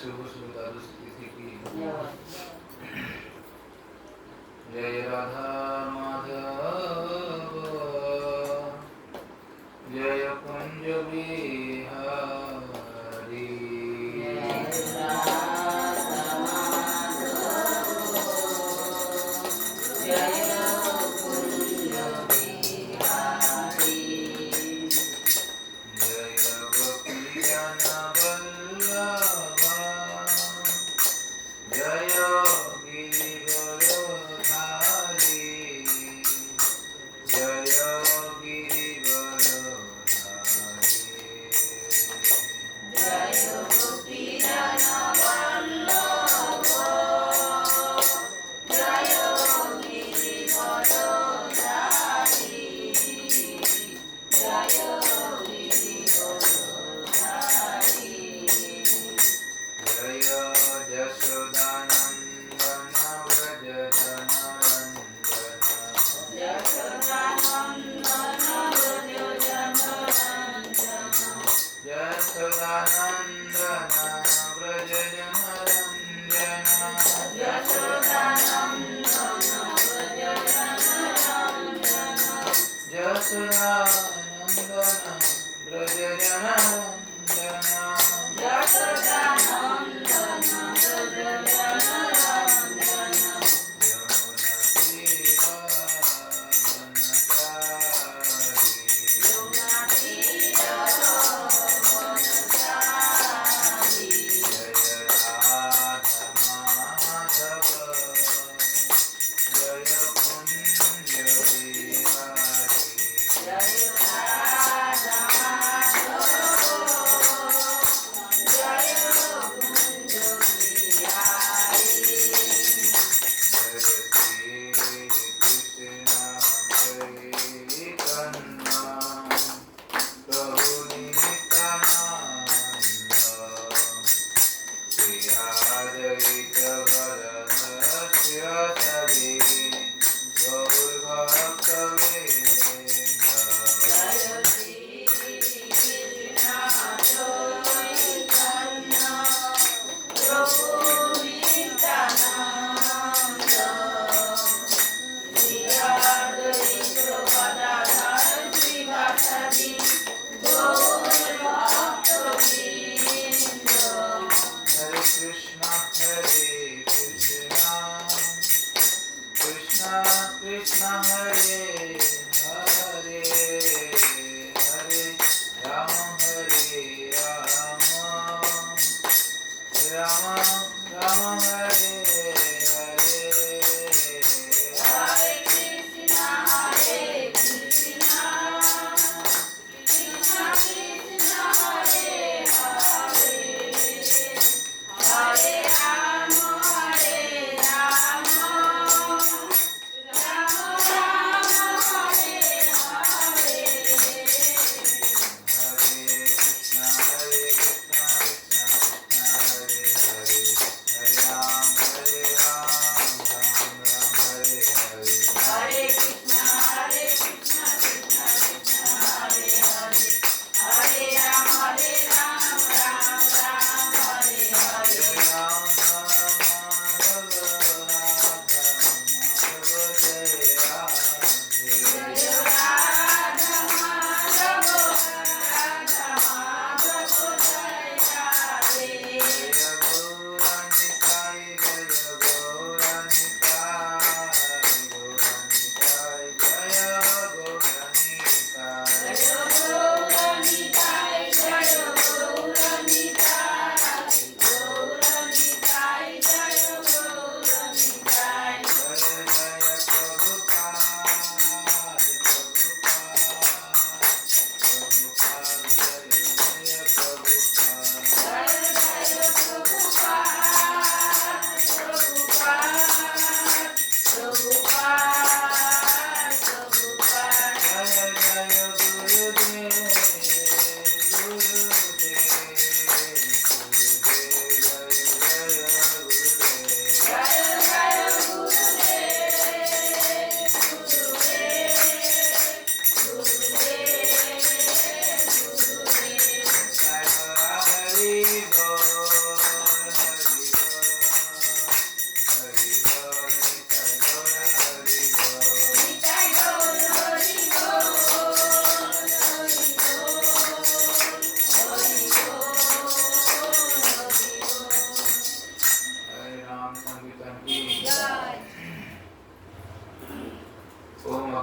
शुभ दारुष तिथि की जय राधा माधव जय कुंज बिहारी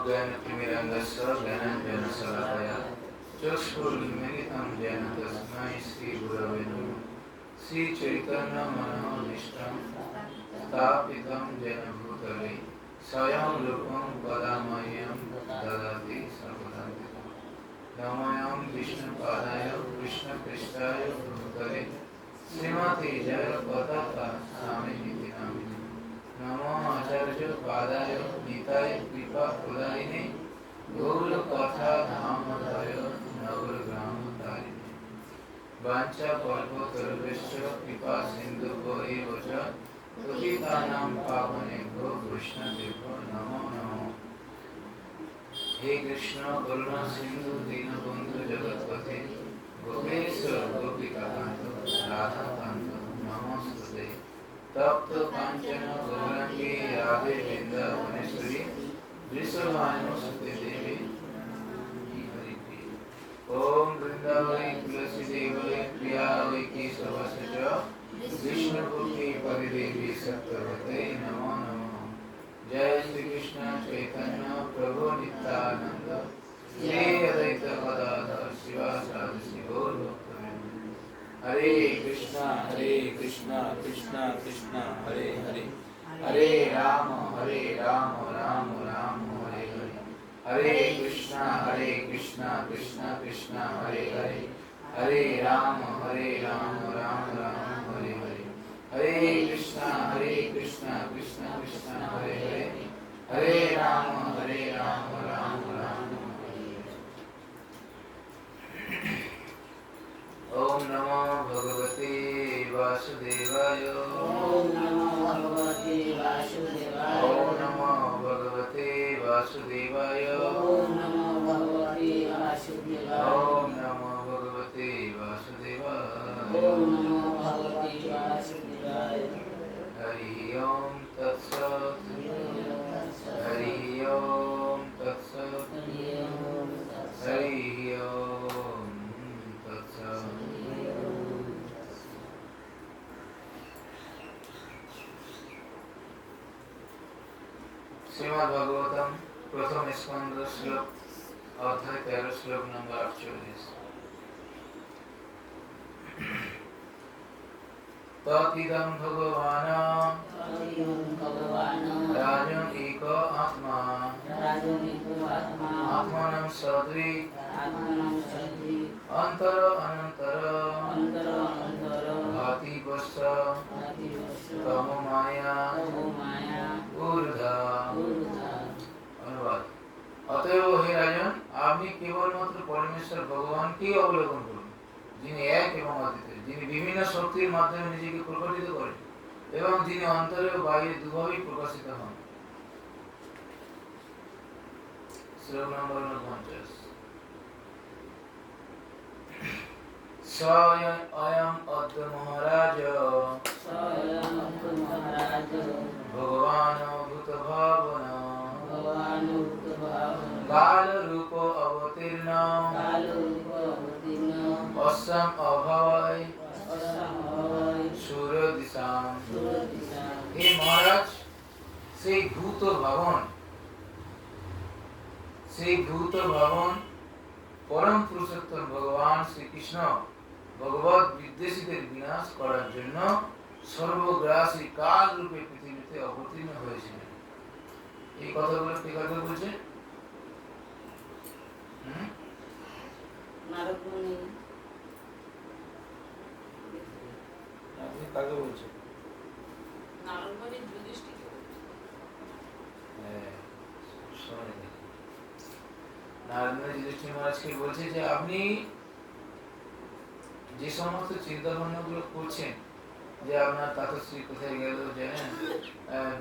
ज्ञानतिमिरङ्गस्य ज्ञानाञ्जनशलाकया चक्षुरुन्मीलितं येन तस्मै श्रीगुरवे नमः। श्रीचैतन्यमनोभीष्टं स्थापितं येन भूतले स्वयं रूपं पदामह्यं ददाति सर्वदान्तिकं। नमोऽयं विष्णुपादाय कृष्णपृष्ठाय भूतले श्रीमते जयपताका स्वामिनिति नामिने। नमो आचार्यपादाय निताय कृपाप्रदायिने गौरकथाधामधय नगरग्रामतारिणे। वाञ्छाकल्पतरुभ्यश्च कृपासिन्धुभ्यो एव च पतितानां पावनेभ्यो वैष्णवेभ्यो नमो नमः। हे कृष्ण करुणा सिंधु दीनबन्धु जगत्पते गोपेश गोपिकाकान्त राधाकान्त नमोस्तुते। तप्त कांचन गौरांगी राधे वृंदावनेश्वरी वृषभानुसुते देवी हरिप्रिये। ओम वृंदावनी तुलसी देवी प्रिया वैकी सवसज विष्णुपुत्री परिदेवी सत्यवते नमो नमः। जय श्री कृष्ण चैतन्य प्रभु नित्यानंद श्री अद्वैत गदाधर शिवासादि श्री गौर भक्तवृंद। हरे कृष्णा कृष्णा कृष्णा हरे हरे हरे राम राम राम हरे हरे। हरे कृष्णा कृष्णा कृष्णा हरे हरे हरे राम राम राम हरे हरे। हरे कृष्णा कृष्णा कृष्णा हरे हरे हरे राम राम राम हरे हरे। ओम नमो भगवते वासुदेवाय। ओम नमो भगवते वासुदेवाय। ओम नमो भगवते वासुदेवाय। ओम नमो भगवते वासुदेवाय। ओम नमो भगवते वासुदेवाय। ओम नमो भगवते वासुदेवाय। हरि ओम तत्सत्। हरि ओम तत्सत्। हरि ओम तत्सत्। श्रीमद् भागवतम प्रथम स्कंद श्लोक अध्याय 13 श्लोक नंबर 48। तदिदं भगवान् राजन् एक आत्मा आत्मानं सदृक् अंतर अनंतर भाति वश्च तम माया ऊर्ध्वा। अनुवाद। অতএব হে রাজন, আপনি কেবলমাত্র পরমেশ্বর ভগবানকে অবলোকন করুন, যিনি এক এবং অদ্বিতীয়, যিনি বিভিন্ন শক্তির মাধ্যমে নিজেকে প্রকটিত করেন এবং যিনি অন্তরে ও বাইরে দুভাবেই প্রকাশিত হন। শ্লোক নম্বর 49। स्वयं अद्य महाराज भगवान भूत भावना काल रूप अवतीर्ण असम अभवय सूर दिशाम। हे महाराज, সেই ভূত ভাবন পরম পুরুষোত্তম ভগবান শ্রীকৃষ্ণ ভগবত বিদ্বেষীদের বিনাশ করার জন্য সর্বগ্রাসী কাল রূপে পৃথিবীতে অবতীর্ণ হয়েছিলেন। এই কথাগুলো কে কাকে বলছে? নারদমুনি। আপনি কাকে বলছেন? নারদমুনি যুধিষ্ঠিরকে বলছে। নারদমুনি যুধিষ্ঠির মহারাজকে বলছে যে আপনি যে সমস্ত চিন্তা ভাবনাগুলো করছেন, যে আপনার তাতশ্রী কোথায় গেল, জানেন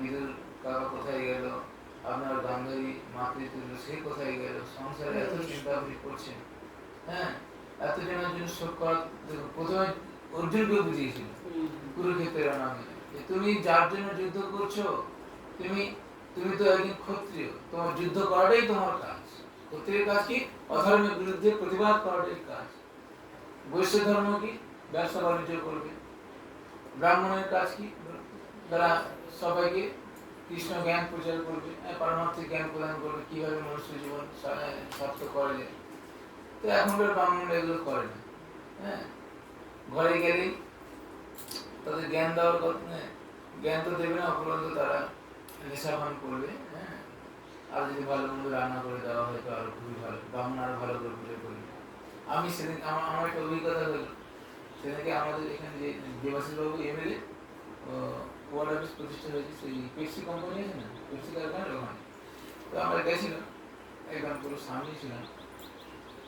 বিদুর কাকা কোথায় গেল, আপনার গান্ধারী মাতৃতুল্য সে কোথায় গেল, সংসারে এত চিন্তা আপনি করছেন, হ্যাঁ, এত জনের জন্য শোক করা। প্রথমে অর্জুনকে বুঝিয়েছিল কুরুক্ষেত্রের নামে, তুমি যার জন্য যুদ্ধ করছো, তুমি তো একজন ক্ষত্রিয়, তোমার যুদ্ধ করাটাই তোমার কাজ। ক্ষত্রিয়ের কাজ কি? অধর্মের বিরুদ্ধে প্রতিবাদ করাটাই কাজ। বৈশ্য ধর্ম কি? ব্যবসা বাণিজ্য করবে। ব্রাহ্মণের কাজ কি? তারা সবাইকে কৃষ্ণ জ্ঞান প্রচার করবে, পারমার্থিক জ্ঞান প্রদান করবে, কিভাবে মনুষ্য জীবন সার্থক করা যায়। তো এখনকার ব্রাহ্মণরা এগুলো করে না। হ্যাঁ, ঘরে গেলেই তাদের জ্ঞান দেওয়ার কথা, জ্ঞান তো দেবে না, অপরন্ত তারা নেশা পান করবে। হ্যাঁ, আর যদি ভালো মন্দ রান্না করে দেওয়া হয় তো আরো খুবই ভালো, ব্রাহ্মণ আরো ভালো করে পুজো করবে। আমি সেদিন আমার একটা অভিজ্ঞতা হলো, সেদিনকে আমাদের এখানে যে দেবাশিস বাবু এমএলএ ওয়ার্ড অফিস প্রতিষ্ঠা হয়েছে, সেই পেপসি কোম্পানি আছে না, পেপসি কারখানার ওখানে। তো আমরা গেছিলাম, একদম পুরো সামনেই ছিলাম।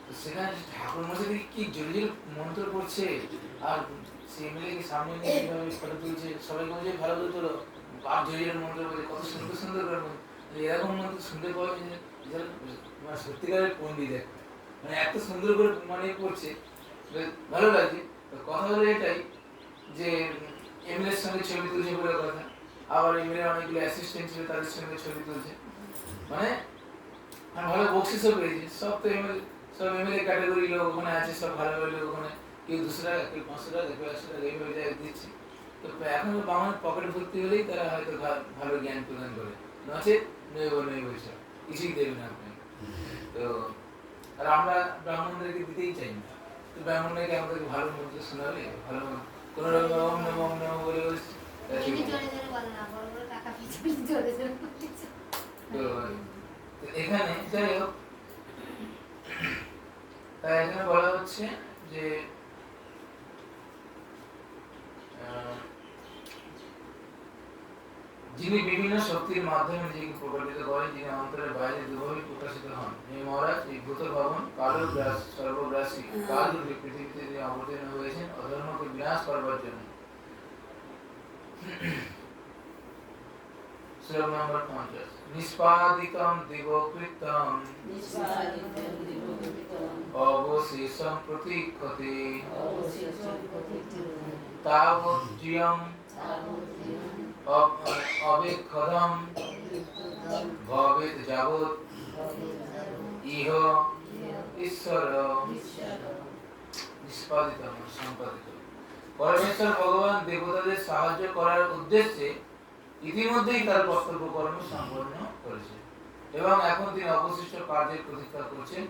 তো সেখানে ঠাকুর মশাই কি জোরে জোরে মন্ত্র করছে, আর সে এমএলএ কে সামনে নিয়ে কিভাবে ফটো তুলছে, সবাই বলছে ভালো করে তোলো, আর জোরে জোরে মন্ত্র বলছে, কত সুন্দর সুন্দর করে মন্ত্র। এরকম মন্ত্র শুনতে পাওয়া যায়, মানে সত্যিকারের পণ্ডিত একটা, মানে এত সুন্দর করে মানে করছে, ভালো লাগছে। তো কথা হলো এটাই যে এমএলএর সঙ্গে ছবি তুলছে বলে কথা, আবার এমএলএ অনেকগুলো অ্যাসিস্ট্যান্ট ছিল, তাদের সঙ্গে ছবি তুলছে, মানে ভালো বকশিসও পেয়েছে। সব তো এমএলএ, সব এমএলএ ক্যাটাগরি লোক ওখানে আছে, সব ভালো ভালো লোক ওখানে, কেউ 200 টাকা, কেউ 500 টাকা, কেউ 100 টাকা এইভাবে দিচ্ছে। তো এখন বাংলার পকেট ভর্তি হলেই তারা হয়তো ভালো জ্ঞান প্রদান করে, নচেত নই বলছে কিছুই দেবে না আপনি। তো আর আমরা ব্রাহ্মণদেরকে দিতেই চাই না, তো ব্রাহ্মণদেরকে আমাদেরকে ভালো মন্ত্র শোনাবে, ভালো কোনো রকম ওম নমঃ ওম নমঃ বলে তো এখানে যাই হোক, তাই এখানে বলা হচ্ছে যে যিনি বিভিন্ন শক্তির মাধ্যমে নিজেকে প্রকটিত করেন, যিনি অন্তরের বাইরে দুভাবে প্রকাশিত হন, এই মহারাজ এই ভূত ভবন কালো গ্রাস সর্বগ্রাসী কাল রূপে পৃথিবীতে তিনি অবতীর্ণ হয়েছেন অধর্মকে বিনাশ করবার জন্য। শ্লোক নম্বর 50। নিষ্পাদিতম দিবকৃতম অবশেষম প্রতীক্ষতে তাবজ্জিয়ম অবেক্ষদম ভবেৎ যাবৎ ইহ ঈশ্বর নিষ্পাদিত সম্পাদিত। পরমেশ্বর ভগবান দেবতাদের সাহায্য করার উদ্দেশ্যে ইতিমধ্যেই তার কর্তব্য কর্ম সম্পন্ন করেছে এবং এখন তিনি অবশিষ্ট কার্যের প্রতীক্ষা করছেন।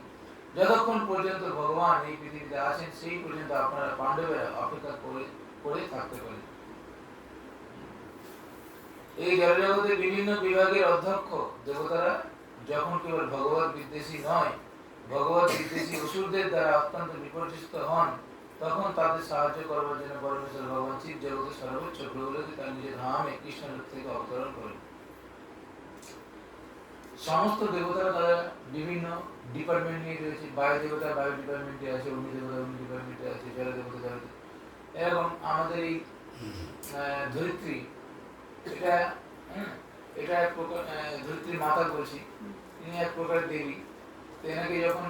যতক্ষণ পর্যন্ত ভগবান এই পৃথিবীতে আছেন সেই পর্যন্ত আপনারা পাণ্ডবেরা অপেক্ষা করে থাকতে পারেন। এই জড়জগতের বিভিন্ন বিভাগের অধ্যক্ষ দেবতারা যখন কেবল ভগবত বিদ্বেষী নয়, ভগবত বিদ্বেষী অসুরদের দ্বারা অত্যন্ত বিপর্যস্ত হন, তখন তাদের সাহায্য করবার জন্য পরমেশ্বর ভগবান শিব জগতের সর্বোচ্চ প্রভুকে তার নিজের ধামে কৃষ্ণলোক থেকে অবতরণ করেন। সমস্ত দেবতারা তারা বিভিন্ন ডিপার্টমেন্ট নিয়ে রয়েছে, বায়ু দেবতা বায়ু ডিপার্টমেন্টে আছে, অগ্নি দেবতা অগ্নি ডিপার্টমেন্টে আছে, জল দেবতা জল। এরকম আমাদের এই ধরিত্রী, এটা এক প্রকার ধরিত্রীর মাতা বলছি, তিনি এক প্রকার দেবী। তো এনাকে যখন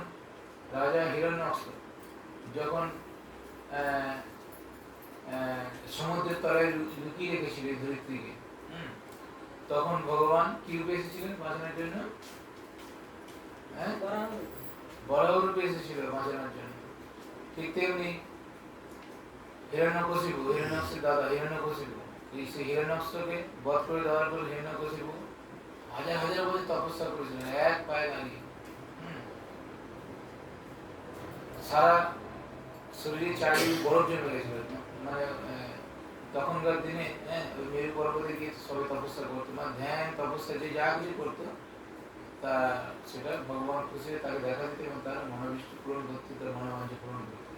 রাজা হিরণ্যাক্ষ যখন সমুদ্রের তলায় লুকিয়ে রেখেছিল এই ধরিত্রীকে, তখন ভগবান কি রূপে এসেছিলেন বাঁচানোর জন্য? বরাহ রূপে এসেছিল বাঁচানোর জন্য। ঠিক তেমনি হিরণ্যাক্ষের দাদা হিরণ্যকশিপু, সেই হিরণ্যাক্ষকে বধ করে দেওয়ার পর হিরণ্যকশিপু হাজার হাজার বছর তপস্যা করেছিলেন এক পায়ে দাঁড়িয়ে। সারা শরীরে চারিদিকে বরফ জমে গেছিল, মানে তখনকার দিনে ওই মেরু পর্বতে গিয়ে সবাই তপস্যা করতো, মানে ধ্যান তপস্যা যে যা কিছু করতো তা সেটা ভগবান খুশি হয়ে তাকে দেখা দিত এবং তার মনোবিষ্ট পূরণ করতে, তার মনোবাঞ্ছা পূরণ করতে।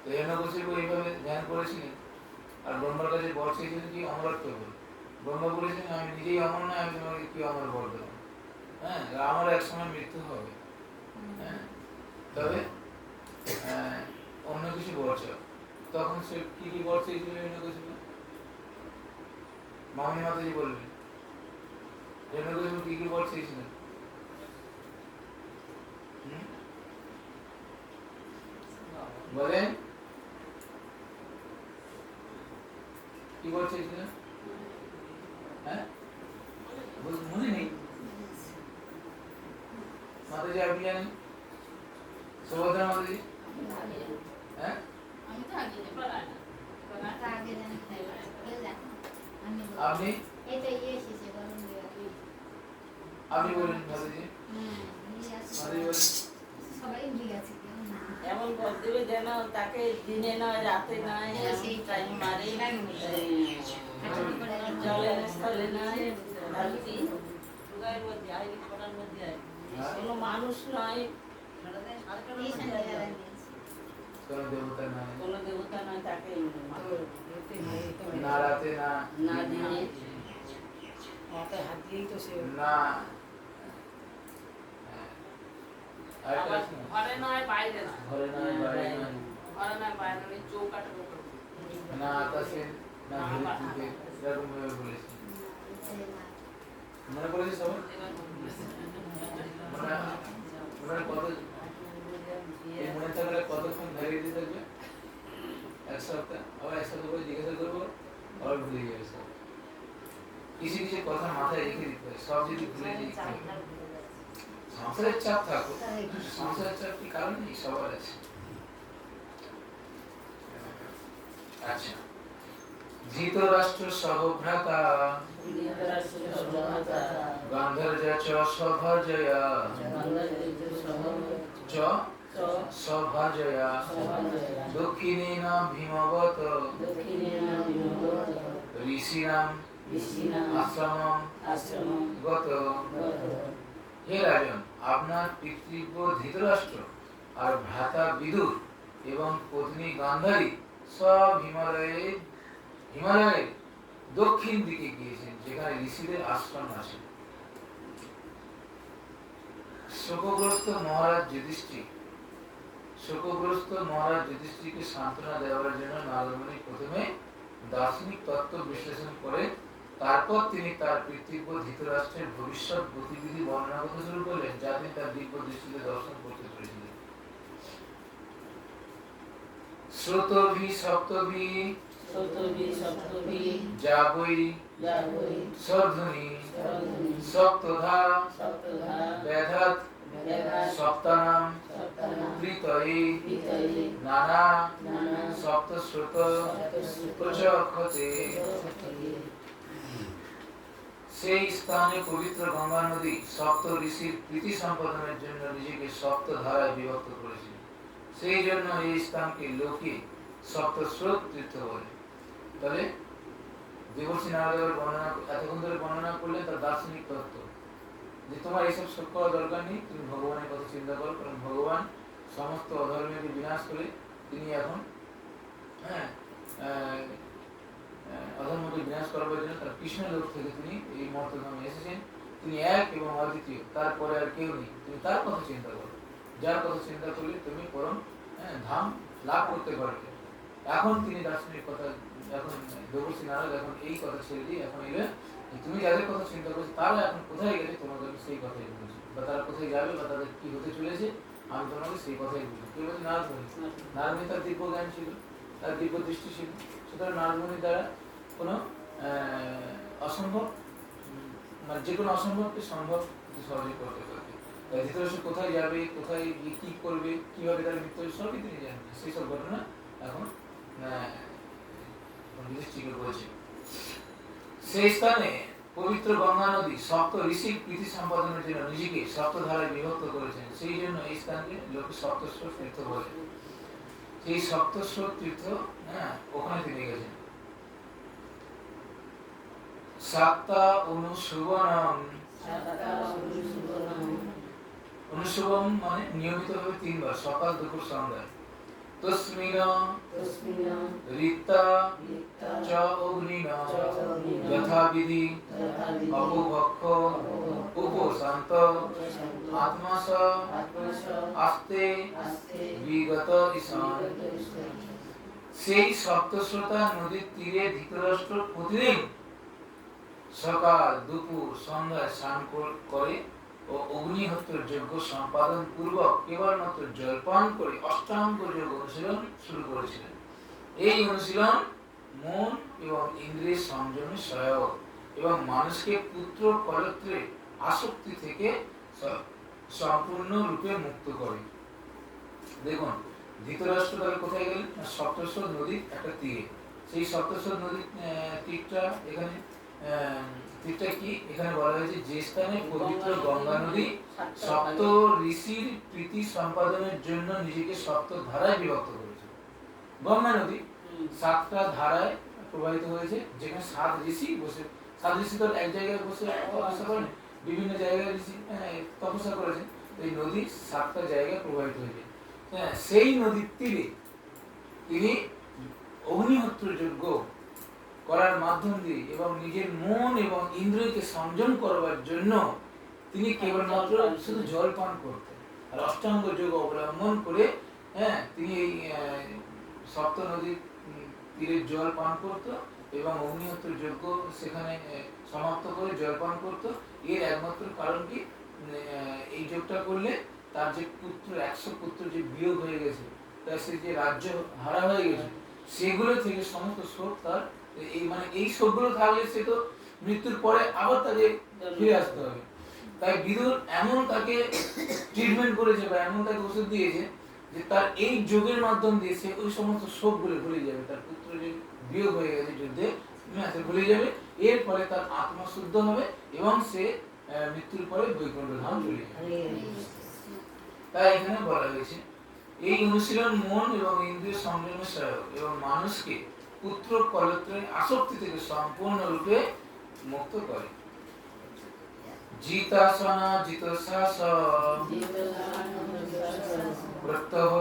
তো হিরণ্যকশিপু এইভাবে ধ্যান করেছিলেন আর ব্রহ্মার কাছে বর চেয়েছিলেন কি অমরত্ব বলে। ব্রহ্মা বলেছেন আমি নিজেই অমর না, আমি তোমাকে কি অমর বর দেবো? আমার এক সময় মৃত্যু হবে, তবে অন্য কিছু বর চাও। তখন সে কি কি বর চেয়েছিল হিরণ্যকশিপু? মামনি মাতাজি বলবেন হিরণ্যকশিপু কি কি বর চেয়েছিলেন? বলেন কি বর চেয়েছিলেন? মনে নেই মাতাজি, আপনি জানেন? সুভদ্রা মাতাজি আপনি আপনি বলেন ভাবিজি, ভাবি বলেন। সবাই মিলে আছে কেউ না। এমন ভর দেবে যেন তাকে দিনে নয় রাতে নয় সেই টাইম মারে জলে স্থলে নয় ঢালতি ডুগাইয়ের মধ্যে আইনি করার মধ্যে আয় কোনো মানুষ নয় এই সন্ধ্যাবেলা নিয়েছি। কোনো দেবতা নাই, কোনো দেবতা নয় তাকে মারে। না রাতে না না দিনে মাথায় হাত দিয়েই তো সে না। আরেকটা আবার আছে না? ঘরে নয় বাইরে নয় ঘরে নয় বাইরে নয়, ঘরে নয় বাইরে নয় চৌকাঠের উপর না আকাশে না ধরিত্রীতে, এরকম ভাবে বলেছি। মনে করেছি সবাই? মনে মনে কত এই মনে থাকলে কতক্ষণ ভ্যালিডিটি থাকবে? এক সপ্তাহ। আবার এক সপ্তাহ পরে জিজ্ঞাসা করবো, আবার ভুলে যাবে সব। কিছু কিছু কথা মাথায় রেখে দিতে হয়, সব যদি ভুলে যাই কি হবে? সংসারের চাপ থাকুক, সংসারের চাপ কি কারণ নেই, সবার আছে। আচ্ছা, ধৃতরাষ্ট্র সহভ্রাতা গান্ধার্য চ সভাজয়া চ সভাজয়া দক্ষিণেন ভীমবত ঋষিণাম আশ্রমম গত। হে রাজন, আপনার পিতৃব্য ধৃতরাষ্ট্র আর ভ্রাতা বিদুর এবং পত্নী গান্ধারী সব হিমালয়ের দক্ষিণ দিকে গিয়েছেন, যেখানে ঋষিদের আশ্রম আছে। শোকগ্রস্ত মহারাজ যুধিষ্ঠিরকে সান্ত্বনা দেওয়ার জন্য নারদমুনি প্রথমে দার্শনিক তত্ত্ব বিশ্লেষণ করে, তারপর তিনি তার পিতৃব্য ধৃতরাষ্ট্রের ভবিষ্যৎ গতিবিধি বর্ণনা করতে শুরু করলেন, যা তিনি তার দিব্য দৃষ্টিতে দর্শন করতে পেরেছিলেন। শ্রোতভি সপ্তভি জাবৈ সর্ধুনি সপ্তধা বেধাত সপ্তানাম কৃতয়ে নানা সপ্তশ্রুত প্রচক্ষতে। সেই স্থানে পবিত্র গঙ্গা নদী সপ্ত ঋষির প্রীতি সম্পাদনের জন্য নিজেকে সপ্ত ধারায় বিভক্ত করেছিল। সেই জন্য এই স্থানকে লোকে সপ্তস্রোত তীর্থ বলে। তাহলে দেবর্ষি নারদের বর্ণনা এতক্ষণ ধরে বর্ণনা করলেন তার দার্শনিক তত্ত্ব, যে তোমার এইসব শোক করার দরকার নেই, তুমি ভগবানের কথা চিন্তা করো, কারণ ভগবান সমস্ত অধর্মকে বিনাশ করে তিনি এখন অধর্মকে বিনাশ করার জন্য তার কৃষ্ণ লোক থেকে তিনি এই মর্তধামে এসেছেন। তিনি এক এবং অদ্বিতীয়, তারপরে আর কেউ নেই। তুমি তার কথা চিন্তা করো, যার কথা চিন্তা করলে তুমি পরম ধাম লাভ করতে পারবে। এখন তিনি দার্শনিক কথা, এখন দেবর্ষি নারদ এখন এই কথা ছেড়ে দিয়ে এখন এলে তুমি যাদের কথা চিন্তা করছো তারা এখন কোথায় গেলে তোমাকে আমি সেই কথাই বলছি, বা তারা কোথায় যাবে বা তাদের কি হতে চলেছে আমি তোমাকে সেই কথাই বলছি। কেউ বলছে নারদমুনি, নারদমুনি তার দিব্য জ্ঞান ছিল, তার দিব্য দৃষ্টি ছিল, সুতরাং নারদমুনির দ্বারা কোনো অসম্ভব, মানে যে কোনো অসম্ভবকে সম্ভব সহজে করতে পারবে। ধৃতরাষ্ট্র কোথায় যাবে, কোথায় গিয়ে কি করবে, কিভাবে তার মৃত্যু হবে, সবই তিনি জানেন। সেই সব ঘটনা এখন যুধিষ্ঠিরকে বলছে। সেই স্থানে পবিত্র গঙ্গা নদী সপ্ত ঋষির প্রীতি সম্পাদনের জন্য নিজেকে সপ্ত ধারায় বিভক্ত করেছেন। সেই জন্য এই স্থানকে লোকে সপ্তস্রোত তীর্থ বলে। সেই সপ্তস্রোত তীর্থ ওখানে তিনি গেছেন। সাত্তা অনুশুভনম, অনুশুভম মানে নিয়মিতভাবে 3 বার, সকাল দুপুর সন্ধ্যা। তস্মিন ঋতা চ অগ্নিন যথাবিধি অপভক্ষ উপশান্ত আত্মাস আস্তে বিগত ঈশান। সেই সপ্তস্রোতা নদীর তীরে ধৃতরাষ্ট্র প্রতিদিন সকাল দুপুর সন্ধ্যায় স্নান করে ও অগ্নিহোত্র যজ্ঞ সম্পাদন পূর্বক কেবলমাত্র জলপান করে অষ্টাঙ্গ যোগ অনুশীলন শুরু করেছিলেন। এই অনুশীলন মন এবং ইন্দ্রিয় সংযমে সহায়ক এবং মানুষকে পুত্র কলত্রের আসক্তি থেকে সম্পূর্ণরূপে মুক্ত করে। দেখুন ধৃতরাষ্ট্র তাহলে কোথায় গেলেন? সপ্তস্রোত নদীর একটা তীরে। সেই সপ্তস্রোত নদীর তীরটা এখানে তীরটা কি এখানে বলা হয়েছে, যে স্থানে পবিত্র গঙ্গা নদী সপ্ত ঋষির প্রীতি সম্পাদনের জন্য নিজেকে সপ্ত ধারায় বিভক্ত করেছে। গঙ্গা নদী 7টা ধারায় প্রবাহিত হয়েছে, যেখানে 7 ঋষি বসে, 7 ঋষি তো এক জায়গায় বসে তপস্যা করেন, বিভিন্ন জায়গায় ঋষি তপস্যা করেছেন। এই নদী 7টা জায়গায় প্রবাহিত হয়েছে। হ্যাঁ, সেই নদীর তীরে তিনি অগ্নিহোত্র যজ্ঞ করার মাধ্যম দিয়ে এবং নিজের মন এবং ইন্দ্রিয়কে সংযম করবার জন্য তিনি কেবলমাত্র শুধু জল পান করতেন। আর অষ্টাঙ্গ যোগ অবলম্বন করে তিনি এই সপ্ত নদীর তীরে জল পান করত এবং অগ্নিহোত্র যজ্ঞ সেখানে সমাপ্ত করে জল পান করত। এর একমাত্র কারণ কি, এই যোগটা করলে তার যে পুত্র 100 পুত্র যে বিয়োগ হয়ে গেছে, তার সে যে রাজ্য হারা হয়ে গেছে, সেগুলো থেকে সমস্ত শোক তার এই শোকগুলো থাকলে সে তো মৃত্যুর পরে আবার তাকে ফিরে আসতে হবে। তাই বিদুর এমন তাকে ট্রিটমেন্ট করেছে বা এমন তাকে ওষুধ দিয়েছে যে তার এই যোগের মাধ্যম দিয়ে সে ওই সমস্ত শোকগুলো ভুলে যাবে। তার পুত্র যে বিয়োগ হয়ে গেছে যুদ্ধে, সে ভুলে যাবে। এর ফলে তার আত্মা শুদ্ধ হবে এবং সে মৃত্যুর পরে বৈকুণ্ঠ ধাম চলে যাবে। তাই এখানে বলা হয়েছে এই অনুশীলন মন এবং ইন্দ্রিয় সংযমের সহায়ক এবং মানুষকে পুত্র কলত্রের আসক্তি থেকে সম্পূর্ণরূপে মুক্ত করে। জিতাসনা জিতশ্বাস প্রত্যহ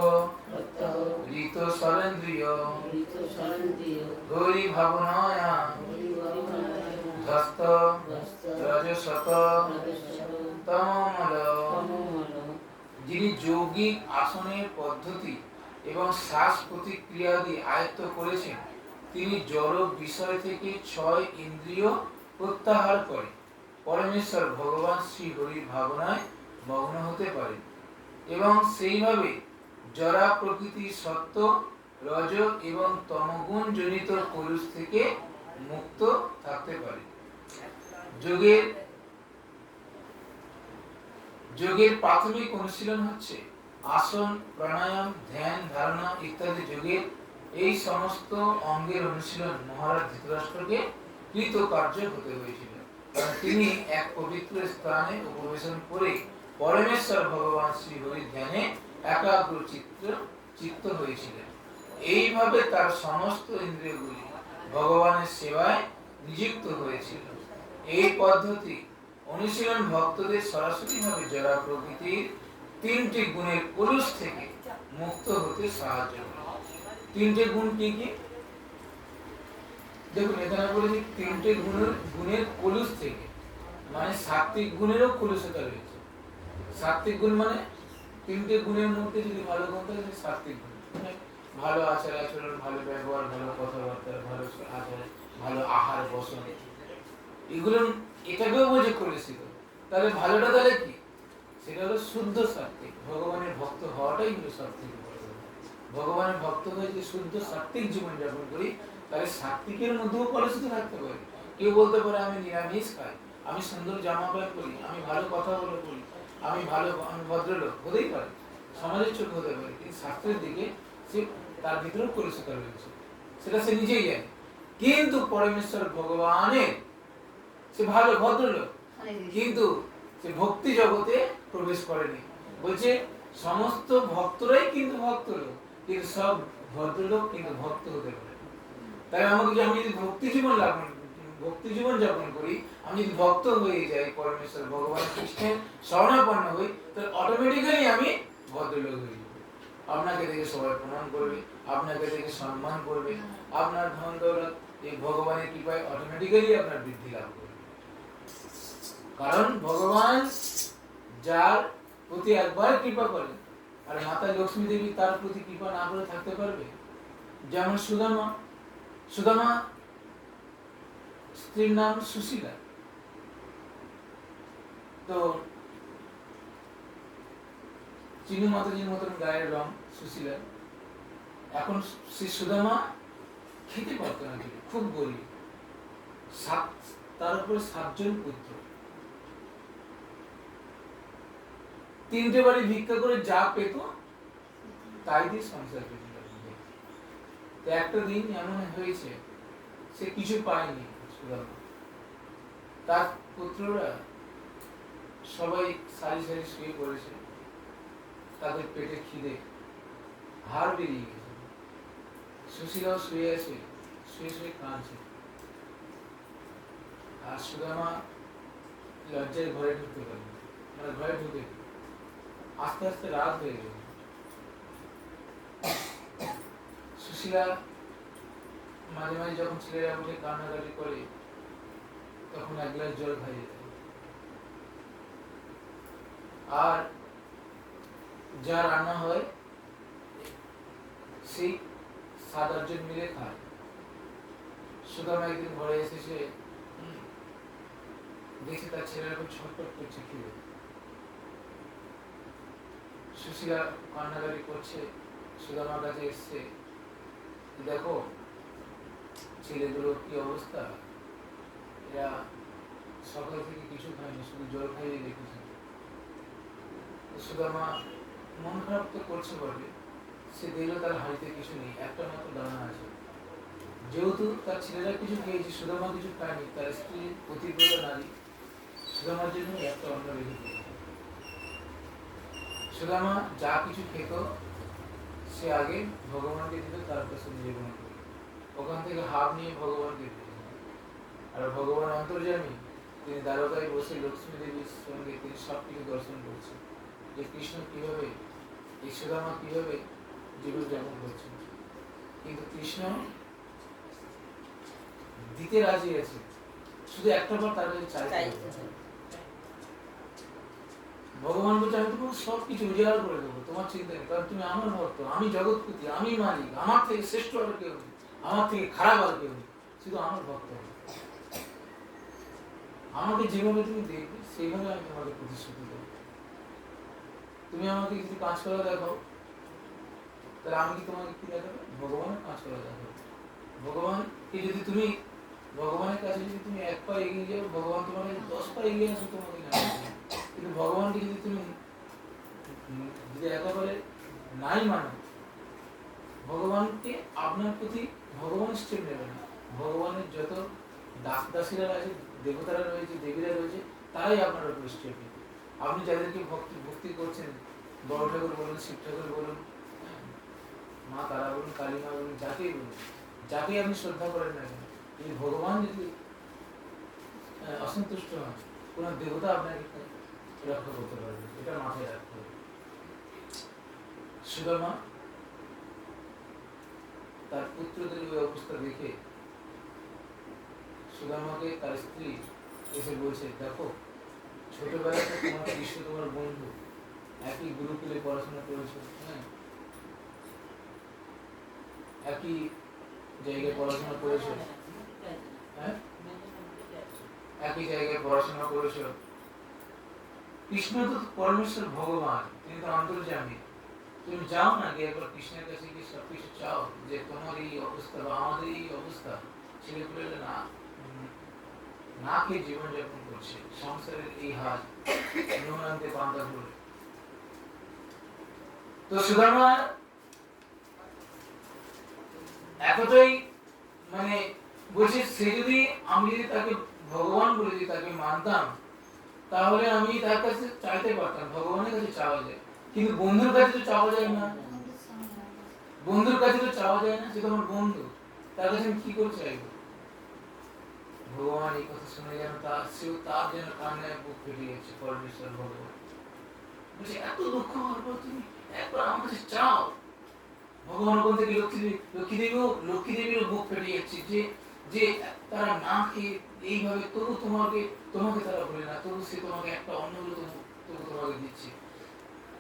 ঋত সরেন্দ্রিয় গৌরী ভাবনায়া ধস্ত রজসত তমমল। যিনি যৌগিক আসনের পদ্ধতি এবং শ্বাস প্রতিক্রিয়াদি আয়ত্ত করেছেন, তিনি জড় বিষয় থেকে 6 ইন্দ্রিয় প্রত্যাহার করে পরমেশ্বর ভগবান শ্রী হরির ভাবনায় মগ্ন হতে পারে এবং সেইভাবে জড়া প্রকৃতির সত্য, রজ এবং তমগুণ জনিত কলুষ থেকে মুক্ত থাকতে পারে। যোগের প্রাথমিক অনুশীলন হচ্ছে আসন, প্রাণায়াম, ধ্যান, ধারণা ইত্যাদি। যোগের এই সমস্ত অঙ্গের অনুশীলন মহারাজ ধৃতরাষ্ট্রকে কৃতকার্য হতে হয়েছিল, কারণ তিনি এক পবিত্র স্থানে উপবেশন করে পরমেশ্বর ভগবান শ্রী হরির ধ্যানে একাগ্র চিত্ত হয়েছিলেন। এইভাবে তার সমস্ত ইন্দ্রিয়গুলি ভগবানের সেবায় নিযুক্ত হয়েছিল। এই পদ্ধতি অনুশীলন ভক্তদের সরাসরিভাবে জড়া প্রকৃতির 3টি গুণের কলুষ থেকে মুক্ত হতে সাহায্য করে। 3টে গুণ কি কি? দেখুন এখানে বলেছি 3টে গুণের কলুষ থেকে, মানে সাত্বিক গুণেরও কলুষতা রয়েছে। সাত্বিক গুণ মানে 3টে গুণের মধ্যে যদি ভালো গুণ থাকে সেটা সাত্বিক গুণ, মানে ভালো আচার আচরণ, ভালো ব্যবহার, ভালো কথাবার্তা, ভালো আচার, ভালো আহার বসন, এগুলো এটাকেও বোঝে কলুষিত। তাহলে ভালোটা তাহলে কি? সেটা হলো শুদ্ধ সাত্বিক। ভগবানের ভক্ত হওয়াটাই হলো সাত্বিক। ভগবানের ভক্ত হয়ে যে শুদ্ধ সাত্বিক জীবন যাপন করি, তাহলে সাত্বিকের মধ্যেও কলুষিত থাকতে পারে। কেউ বলতে পারে আমি নিরামিষ খাই, আমি সুন্দর জামা প্যান্ট পরি, আমি ভালো কথা বলি, আমি ভদ্রলোক, হতেই পারে, সমাজের চোখ হতে পারে, কিন্তু শাস্ত্রের দিকে সে তার ভিতরেও কলুষিত রয়েছে, সেটা সে নিজেই জানে। কিন্তু পরমেশ্বর ভগবানের সে ভালো ভদ্রলোক, কিন্তু সে ভক্তি জগতে প্রবেশ করেনি। বলছে সমস্ত ভক্তরাই কিন্তু ভক্ত লোক, কিন্তু সব ভদ্রলোক কিন্তু ভক্ত হতে পারে। তাই আমি যদি ভক্তি জীবন যাপন করি, আমি যদি ভক্ত হয়ে যাই, পরমেশ্বর ভগবান কৃষ্ণের শরণাপন্ন হই, তাহলে অটোমেটিক্যালি আমি ভদ্রলোক হয়ে যাব। আপনাকে দেখে সবাই প্রণাম করবে, আপনাকে দেখে সম্মান করবে, আপনার ধন দৌলত এই ভগবানের কৃপায় অটোমেটিক্যালি আপনার বৃদ্ধি লাভ করবে। কারণ ভগবান যার প্রতি একবার কৃপা করেন, আর মাতা লক্ষ্মী দেবী তার প্রতি কৃপা না করে থাকতে পারবে? যেমন সুদামা স্ত্রীর নাম সুশীলা, তো চিনু মাতাজির মতন গায়ের রং সুশীলা। এখন সে সুদামা খেতে পারত না, খুব গরিব, তার উপরে 7 জন পুত্র, 3টে বাড়ি ভিক্ষা করে যা পেত তাই দিয়ে সংসার করতে। তো একটা দিন এমন হয়েছে সে কিছু পায়নি সুদামা, তার পুত্ররা সবাই সারি সারি শুয়ে পড়েছে, তাদের পেটে খিদে হাড় বেরিয়ে গেছে। সুশীলাও শুয়ে আছে, শুয়ে শুয়ে কাঁদছে। আর সুদামা লজ্জায় ঘরে ঢুকতে পারে, মানে ঘরে ঢুকে আস্তে আস্তে রাত হয়ে গেল। সুশীলা মাঝে মাঝে যখন ছেলেরা উঠে কান্নাকাটি করে তখন এক গ্লাস জল খাইয়ে দেয়। আর যা রান্না হয় সেই 7-8 জন মিলে খায়। সুদামা একদিন ঘরে এসেছে, দেখে তার ছেলেরা খুব ছটফট করছে খিদে। সুশীলা কান্নাকাটি করছে, সুদামার কাছে এসছে, দেখো ছেলেগুলোর কি অবস্থা, এরা সকাল থেকে কিছু খায়নি, শুধু জল খাইয়ে রেখেছে। সুদামা মন খারাপ তো করছে বটে, সে দেখলো তার হাড়িতে কিছু নেই, একটা মাত্র দানা আছে। যেহেতু তার ছেলেরা কিছু খেয়েছে, সুদামা কিছু খায়নি, তার স্ত্রী পতিব্রতা নারী, সুদামার জন্য একটা অন্ন রেখে দিয়েছে। সুদামা যা কিছু খেত সে আগে ভগবানকে দিত, তারপর সে নিজে গ্রহণ করত। ওখান থেকে হাফ নিয়ে ভগবানকে দিত। আর ভগবান অন্তর্যামী, তিনি দ্বারকায় বসে লক্ষ্মী দেবীর সঙ্গে তিনি সবকিছু দর্শন করছেন, যে কৃষ্ণ কিভাবে, এই সুদামা কিভাবে জীবন যাপন করছেন। কিন্তু কৃষ্ণ দিতে রাজি আছে, শুধু একটা বার তার কাছে চাইতে হবে। ভগবান বলছে আমি তোমাকে সবকিছু উজাড় করে দেবো, তোমার চিন্তা নেই, কারণ তুমি আমার ভক্ত, আমি জগৎপতি, আমি মালিক, আমার থেকে শ্রেষ্ঠ আর কেউ নেই, আমার থেকে খারাপ আর কেউ নেই, শুধু আমার ভক্ত হবে। আমাকে যেভাবে তুমি দেখবে সেইভাবে আমি তোমাকে প্রতিশ্রুতি দেবো। তুমি আমাকে কিছু কাজ করা দেখাও, তাহলে আমি কি তোমাকে কি দেখাবো? ভগবানের কাজ করা দেখাবো। ভগবানকে যদি তুমি, ভগবানের কাছে যদি তুমি 1 পা এগিয়ে যাও, ভগবান তোমার কাছে 10 পা এগিয়ে আসো তোমাকে না। কিন্তু ভগবানকে যদি তুমি যদি একেবারে নাই মানো, ভগবানকে আপনার প্রতি ভগবান স্টেপ নেবে না। ভগবানের যত দাস দাসীরা আছে, দেবতারা রয়েছে, দেবীরা রয়েছে, তারাই আপনার উপর স্টেপ নেবে। আপনি যাদেরকে ভক্তি করছেন, বড় ঠাকুর বলুন, শিব ঠাকুর বলুন, মা তারা বলুন, কালী মা বলুন, যাকেই বলুন, যাকে আপনি শ্রদ্ধা করেন না কেন, যদি ভগবান যদি অসন্তুষ্ট হন, কোন দেবতা আপনাকে রক্ষা করতে পারবে, এটা মাথায় রাখতে হবে। সুদামা তার পুত্রদের ওই অবস্থা দেখে সুদামাকে তার স্ত্রী এসে বলছে, দেখো ছোটবেলায় তো তোমার কৃষ্ণ তোমার বন্ধু, একই গুরুকুলে পড়াশোনা করেছো, হ্যাঁ, একই জায়গায় পড়াশোনা করেছো, হ্যাঁ, একই জায়গায় পড়াশোনা করেছো। কৃষ্ণ তো পরমেশ্বর ভগবান, তিনি তো অন্তর্যামী। তুমি যাও না, গিয়ে একবার কৃষ্ণের কাছে গিয়ে সবকিছু চাও, যে তোমার এই অবস্থা বা আমাদের এই অবস্থা, ছেলেপুলেরা না না খেয়ে জীবনযাপন করছে, সংসারের এই হাল, নুনান্তে পান্তা করে। তো সুদামা এতটাই মানে বলছে, সে যদি, আমি যদি তাকে ভগবান বলে যদি তাকে মানতাম, তাহলে আমি তার কাছে চাইতে পারতাম, ভগবানের কাছে চাওয়া যায়, কিন্তু বন্ধুর কাছে তো চাওয়া যায় না। বন্ধুর কাছে তো চাওয়া যায় না, সে তো আমার বন্ধু, তার কাছে আমি কি করে চাইবো? ভগবান এই কথা শুনে যেন তার যেন কান্নায় বুক ফেটে গেছে। পরমেশ্বর ভগবান বলছে, এত দুঃখ হওয়ার পর তুমি একবার আমার কাছে চাও। ভগবান কোন থেকে লক্ষ্মী দেবীরও বুক ফেটে যাচ্ছে, যে তারা না খেয়ে এইভাবে তবু তোমাকে তারা বলে না, তবু সে তোমাকে একটা অন্নগুলো তবু তোমাকে দিচ্ছে।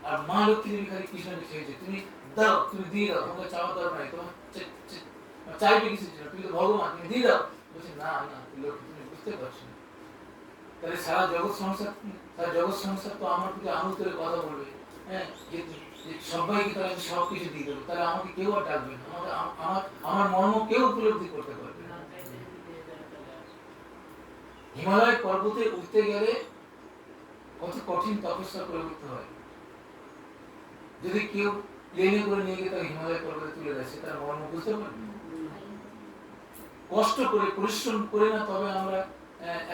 আর মা লক্ষ্মী দেবী খালি কৃষ্ণকে চেয়েছে, তুমি দাও, তুমি দিয়ে দাও, তোমাকে চাওয়া দরকার নাই, তোমার চাইবে কিছু ছিল, তুমি তো ভগবান, তুমি দিয়ে দাও। বলছে না না লক্ষ্মী, তুমি বুঝতে পারছো না, তাহলে সারা জগৎ সংসার তো আমার প্রতি আঙুল করে কথা বলবে, হ্যাঁ, যে সবাইকে তাহলে আমি সব কিছু দিয়ে দেবো, তাহলে আমাকে কেউ আর ডাকবে না, আমার মর্ম কেউ উপলব্ধি করতে পারবে না। হিমালয় পর্বতে উঠতে গেলে কত কঠিন তপস্যা করে উঠতে হয়। যদি কেউ প্লেনে করে নিয়ে গিয়ে তাকে হিমালয় পর্বতে তুলে দেয়, সে তার মর্ম বুঝতে পারবে। কষ্ট করে পরিশ্রম করে না তবে আমরা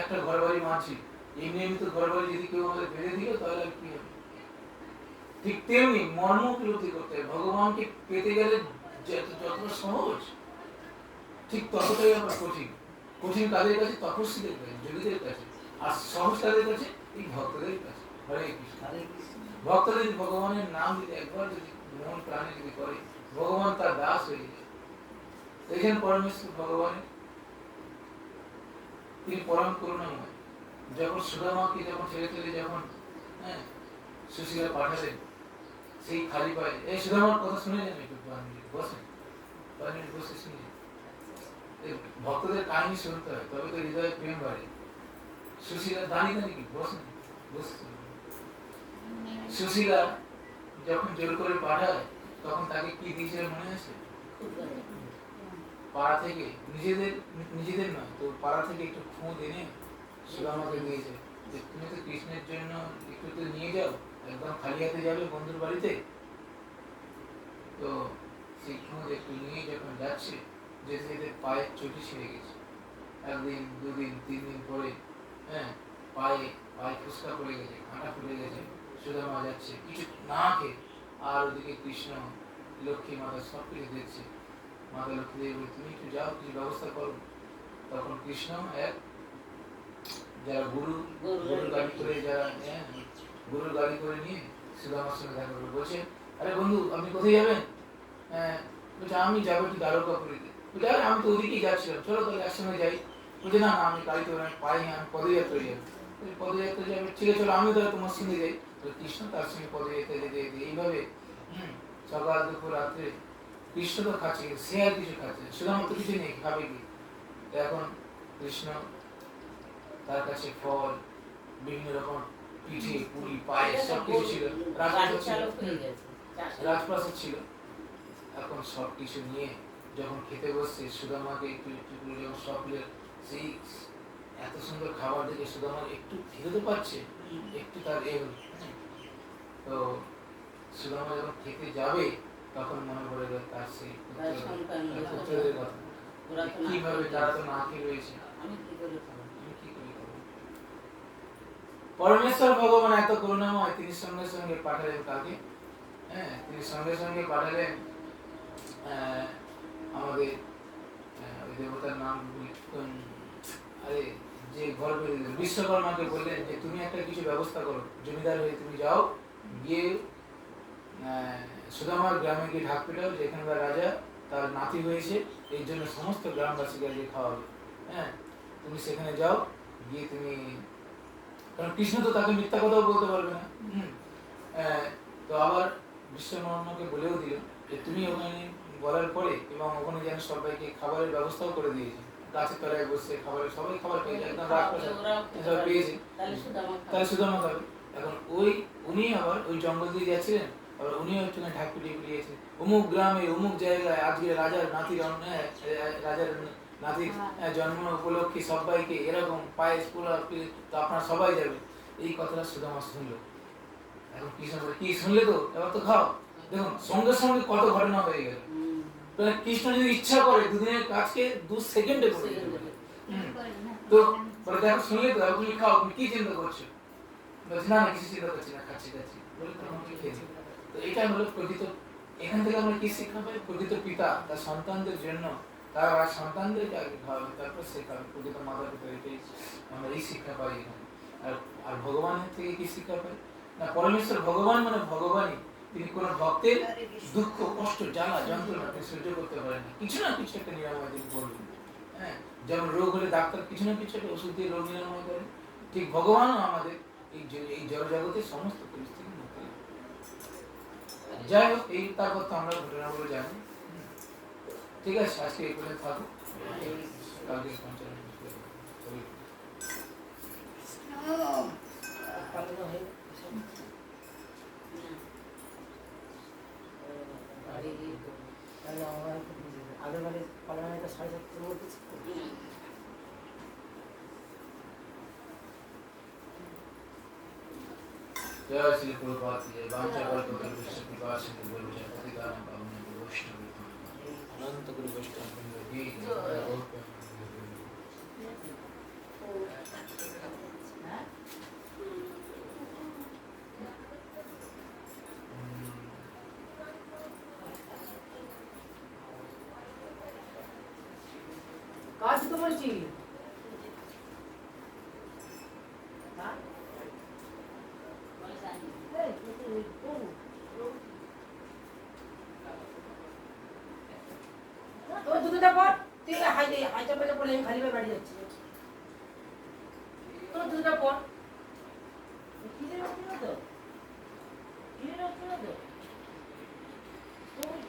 একটা ঘর বাড়ি মানছি, এমনি এমনি তো ঘর বাড়ি যদি কেউ আমাদের বেঁধে দিল তাহলে আর কি হবে? ঠিক তেমনি মর্ম উপলব্ধি করতে হবে। ভগবানকে পেতে গেলে যতটা সহজ ঠিক ততটাই আবার কঠিন। কঠিন কাদের কাছে? তপস্বীদের কাছে, যোগীদের কাছে। আর সহজ কাদের কাছে? এই ভক্তদের কাছে। হরে কৃষ্ণ। ভক্তরা যদি ভগবানের নাম যদি একবার যদি মন প্রাণে যদি করে, ভগবান তার দাস হয়ে যায়। দেখেন পরমেশ্বর ভগবানের তিনি পরম করুণাময়। যখন সুদামাকে যখন ছেড়ে ছেড়ে যখন সুশীলা পাঠালেন সেই খালি পায়ে, এই সুদামার কথা শুনে যান একটু, বসেন 5 মিনিট বসে শুনে যান। ভক্তদের কাহিনী শুনতে হয়, তবে তো হৃদয়ে প্রেম বাড়ে। সুশীলা দাঁড়িয়ে দাঁড়িয়ে কি বসেন, বসতে। সুশীলা যখন জোর করে পাঠায় তখন তাকে কি দিয়েছিল মনে আছে? পাড়া থেকে নিজেদের নয় তো পাড়া থেকে একটু খোঁজ এনে সুদামাকে দিয়েছে যে তুমি তো কৃষ্ণের জন্য একটু তো নিয়ে যাও, একদম খালি হাতে যাবে বন্ধুর বাড়িতে। তো সেই খোঁজ একটু নিয়ে যখন যাচ্ছে, যেতে যেতে পায়ের চটি ছিঁড়ে গেছে। 1 দিন 2 দিন 3 দিন পরে পায়ে ফুসকা পড়ে গেছে, কাঁটা ফুটে গেছে। সুদামা যাচ্ছে কিছু না খেয়ে, আর ওদিকে কৃষ্ণ লক্ষ্মী মাতা সব কিছু দেখছে। মাতা লক্ষ্মী দেবী বলে তুমি একটু যাও, কিছু ব্যবস্থা করো। তখন কৃষ্ণ যারা গরুর গাড়ি করে গরুর গাড়ি করে নিয়ে সুদামার সঙ্গে দেখা করে বলছে, আরে বন্ধু আপনি কোথায় যাবেন? বলছে আমি যাবো একটু দ্বারকাপুরীতে। বলছে আরে আমি তো ওদিকেই যাচ্ছিলাম, চলো তাহলে একসঙ্গে যাই। বলছে না আমি গাড়িতে পাই, আমি পদযাত্রা যাবো। পদযাত্রা যাবে, ঠিক আছে চলো আমি তাহলে তোমার সঙ্গে যাই। কৃষ্ণ তার সঙ্গে পদযাত্রা যেতে যেতে এইভাবে সকাল দুপুর রাত্রে কৃষ্ণ তো খাচ্ছে, সে আর কিছু খাচ্ছে, সুদামা তো কিছু নেই, খাবে কি? এখন কৃষ্ণ তার কাছে ফল, বিভিন্ন রকম পিঠে পুরি পায়েস সব কিছু ছিল, রাজপ্রাসাদ ছিল। এখন সব কিছু নিয়ে যখন খেতে বসছে, সুদামাকে একটু একটু করে যখন সব সেই এত সুন্দর খাবার দেখে সুদামার একটু খেতে পাচ্ছে, একটু তার তো সুদামা যখন খেতে যাবে তখন মনে পড়ে গেল তার সেই পুত্রদের কথা, কিভাবে তারা তো না খেয়ে রয়েছে, আমি কি করে খাবো। পরমেশ্বর ভগবান এত করুণাময়, তিনি সঙ্গে সঙ্গে পাঠালেন কাকে? তিনি সঙ্গে সঙ্গে পাঠালেন আমাদের ওই দেবতার নাম আরে যে ঘর বেঁধে দিলেন বিশ্বকর্মাকে বললেন যে তুমি একটা কিছু ব্যবস্থা করো, জমিদার হয়ে তুমি যাও, গিয়ে সুদামার গ্রামে গিয়ে ঢাক পেটাও যে এখানকার রাজা তার নাতি হয়েছে, এই জন্য সমস্ত গ্রামবাসীকে আজকে খাওয়াবে। তুমি সেখানে যাও, গিয়ে তুমি, কারণ কৃষ্ণ তো তাকে মিথ্যা কথাও বলতে পারবে না। তো আবার বিশ্বকর্মাকে বলেও দিল যে তুমি ওখানে বলার পরে এবং ওখানে যেন সবাইকে খাবারের ব্যবস্থাও করে দিয়েছে, গাছের তলায় বসে খাবারের সবাই খাবার পেয়েছে, একদম রাজপ্রাসাদ পেয়েছে, তাহলে সুদামা খাবে। এখন উনি আবার ওই জঙ্গল দিয়ে যাচ্ছিলেন, আবার উনিও একটুখানি ঢাক পিটিয়ে পিটিয়েছে, অমুক গ্রামে অমুক জায়গায় আজকে রাজার নাতির জন্ম উপলক্ষে সবাইকে এরকম পায়েস পোলাও, তো আপনারা সবাই যাবে। এই কথাটা সুদামা শুনলো। এখন কৃষ্ণ বলে কি শুনলে তো, এবার তো খাও। দেখুন সঙ্গে সঙ্গে কত ঘটনা হয়ে গেল। কৃষ্ণ যদি ইচ্ছা করে দুদিনের কাজকে 2 সেকেন্ডে করে দিতে পারে। তো বলে দেখো শুনলে তো, তুমি খাও, তুমি কি চিন্তা করছো? বলছি না কিছু চিন্তা করছি না, খাচ্ছি বলে তখন খেয়েছি। তো এটা হলো প্রকৃত, এখান থেকে আমরা কি শিক্ষা পাই? প্রকৃত পিতা তার সন্তানদের জন্য তার সন্তানদেরকে আগে খাওয়াবে, তারপর সে খাবে। প্রকৃত মাতা পিতা এটাই আমরা এই শিক্ষা পাই এখানে। আর ভগবানের থেকে কি শিক্ষা পাই না, পরমেশ্বর ভগবান মানে ভগবানই, তিনি কোন ভক্তের দুঃখ কষ্ট জ্বালা যন্ত্রণা তিনি সহ্য করতে পারেন না, কিছু না কিছু একটা নিরাময় তিনি করবেন। যেমন রোগ হলে ডাক্তার কিছু না কিছু একটা ওষুধ দিয়ে রোগ নিরাময় করেন, ঠিক ভগবানও আমাদের এই জড় জগতের সমস্ত পরিস্থিতি মুক্তি। যাই হোক, এই তার কথা আমরা ঘটনাগুলো জানি। ঠিক আছে, আজকে এই পর্যন্ত থাকুক, কালকে পঞ্চায়েত আগের বারে পালানাটা 7:30 মধ্যে ছিল। जय श्री प्रभुपाद की जय। वांछा कल्पतरुभ्यश्च कृपा सिन्धुभ्यो पतितानां पावनेभ्यो वैष्णवेभ्यो अनंत गुरु वैष्णव की जय। করেছি হ্যাঁ বলে জানি এই, কোন? তোর জুতোটা পর তুই হাই চাপে পড়লে আমি খালি পায়ে বাড়ি যাচ্ছি তোর জুতোটা পর কিনে রাখছি না তো কিনে রাখছি না তো